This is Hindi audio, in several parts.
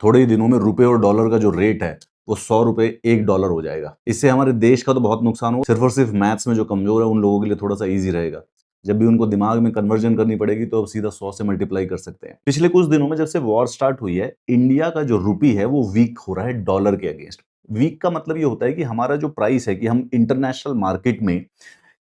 थोड़े ही दिनों में रुपए और डॉलर का जो रेट है वो 100 रुपए $1 हो जाएगा। इससे हमारे देश का तो बहुत नुकसान होगा, सिर्फ और सिर्फ मैथ्स में जो कमजोर है उन लोगों के लिए थोड़ा सा ईजी रहेगा। जब भी उनको दिमाग में कन्वर्जन करनी पड़ेगी तो अब सीधा 100 से मल्टीप्लाई कर सकते हैं। पिछले कुछ दिनों में जब से वॉर स्टार्ट हुई है, इंडिया का जो रुपी है वो वीक हो रहा है डॉलर के अगेंस्ट। वीक का मतलब ये होता है कि हमारा जो प्राइस है कि हम इंटरनेशनल मार्केट में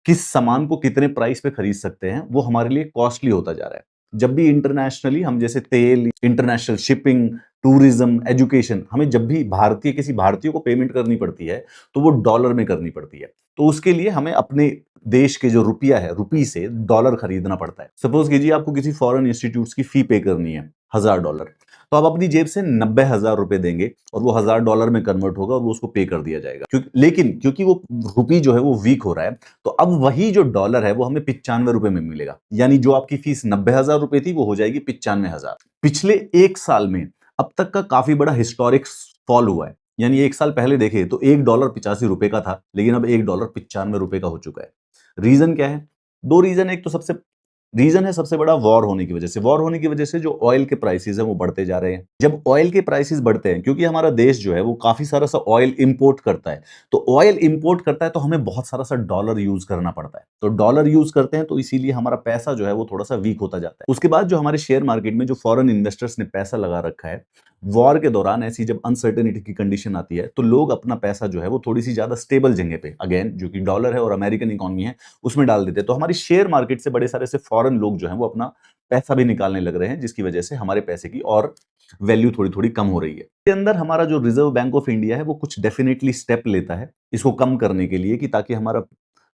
किस सामान को कितने प्राइस पे खरीद सकते हैं वो हमारे लिए कॉस्टली होता जा रहा है। जब भी इंटरनेशनली हम जैसे तेल, इंटरनेशनल शिपिंग, टूरिज्म, एजुकेशन, हमें जब भी किसी भारतीय को पेमेंट करनी पड़ती है तो वो डॉलर में करनी पड़ती है। तो उसके लिए हमें अपने देश के जो रुपया है, रुपी से डॉलर खरीदना पड़ता है। सपोज कीजिए आपको किसी फॉरेन इंस्टीट्यूट्स की फी पे करनी है $1000, तो आप अपनी जेब से 90,000 रुपए देंगे और वो $1000 में कन्वर्ट होगा और वो उसको पे कर दिया जाएगा। लेकिन क्योंकि वो रुपी जो है वो वीक हो रहा है, तो अब वही जो डॉलर है वो हमें 95 रुपए में मिलेगा। यानी जो आपकी फीस 90,000 रुपए थी वो हो जाएगी 95,000। पिछले एक साल में अब तक का काफी बड़ा हिस्टोरिक फॉल हुआ है। यानी एक साल पहले देखे तो $1 85 रुपए का था, लेकिन अब $1 95 रुपए का हो चुका है। रीजन क्या है? दो रीजन। एक तो सबसे रीजन है सबसे बड़ा वॉर होने की वजह से। वॉर होने की वजह से जो ऑयल के प्राइसेस हैं वो बढ़ते जा रहे हैं। जब ऑयल के प्राइसेस बढ़ते हैं, क्योंकि हमारा देश जो है वो काफी सारा सा ऑयल इंपोर्ट करता है, तो ऑयल इंपोर्ट करता है तो हमें बहुत सारा सा डॉलर यूज करना पड़ता है। तो डॉलर यूज करते हैं तो इसीलिए हमारा पैसा जो है वो थोड़ा सा वीक होता जाता है। उसके बाद जो हमारे शेयर मार्केट में जो फॉरेन इन्वेस्टर्स ने पैसा लगा रखा है, वॉर के दौरान ऐसी जब अनसर्टेनिटी की कंडीशन आती है तो लोग अपना पैसा जो है वो थोड़ी सी ज्यादा स्टेबल जगह पे, अगेन जो कि डॉलर है और अमेरिकन इकोनॉमी है, उसमें डाल देते हैं। तो हमारी शेयर मार्केट से बड़े सारे से फॉरेन लोग जो हैं वो अपना पैसा भी निकालने लग रहे हैं, जिसकी वजह से हमारे पैसे की और वैल्यू थोड़ी थोड़ी कम हो रही है। इसके अंदर हमारा जो रिजर्व बैंक ऑफ इंडिया है वो कुछ डेफिनेटली स्टेप लेता है इसको कम करने के लिए, कि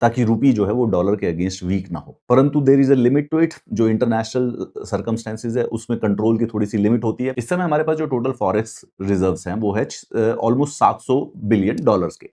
ताकि रुपी जो है वो डॉलर के अगेंस्ट वीक ना हो। परंतु there is a limit to it. जो इंटरनेशनल सर्कमस्टेंसेज है उसमें कंट्रोल की थोड़ी सी लिमिट होती है। इस समय हमारे पास जो टोटल फॉरेक्स रिजर्व्स हैं वो है ऑलमोस्ट $700 बिलियन के।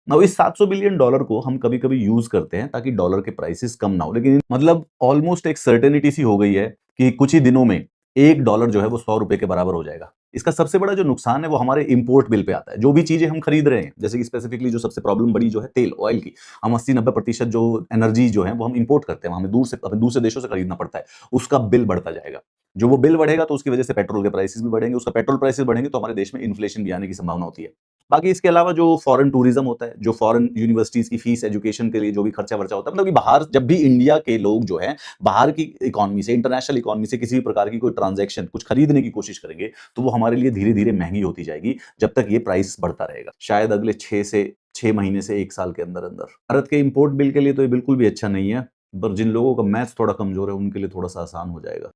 अब इस $700 बिलियन को हम कभी कभी यूज करते हैं ताकि डॉलर के प्राइसेस कम ना हो, लेकिन मतलब ऑलमोस्ट एक सर्टेनिटी सी हो गई है कि कुछ ही दिनों में $1 जो है वो 100 रुपए के बराबर हो जाएगा। इसका सबसे बड़ा जो नुकसान है वो हमारे इंपोर्ट बिल पे आता है। जो भी चीजें हम खरीद रहे हैं, जैसे कि स्पेसिफिकली जो सबसे प्रॉब्लम बड़ी जो है तेल, ऑयल की, हम 80-90% जो एनर्जी जो है वो हम इंपोर्ट करते हैं, हमें दूसरे देशों से खरीदना पड़ता है। उसका बिल बढ़ता जाएगा। जो वो बिल बढ़ेगा तो उसकी वजह से पेट्रोल के प्राइसेस भी बढ़ेंगे। उसका पेट्रोल प्राइसेस बढ़ेंगे तो हमारे देश में इन्फ्लेशन भी आने की संभावना होती है। बाकी इसके अलावा जो फॉरेन टूरिज्म होता है, जो फॉरेन यूनिवर्सिटीज की फीस, एजुकेशन के लिए जो भी खर्चा वर्चा होता है, मतलब कि बाहर जब भी इंडिया के लोग जो हैं बाहर की इकोनॉमी से, इंटरनेशनल इकोनॉमी से किसी भी प्रकार की कोई ट्रांजैक्शन, कुछ खरीदने की कोशिश करेंगे तो वो हमारे लिए धीरे धीरे महंगी होती जाएगी, जब तक ये प्राइस बढ़ता रहेगा। शायद अगले 6 महीने से 1 साल के अंदर अंदर। भारत के इंपोर्ट बिल के लिए तो ये बिल्कुल भी अच्छा नहीं है, पर जिन लोगों का मैथ्स थोड़ा कमजोर है उनके लिए थोड़ा सा आसान हो जाएगा।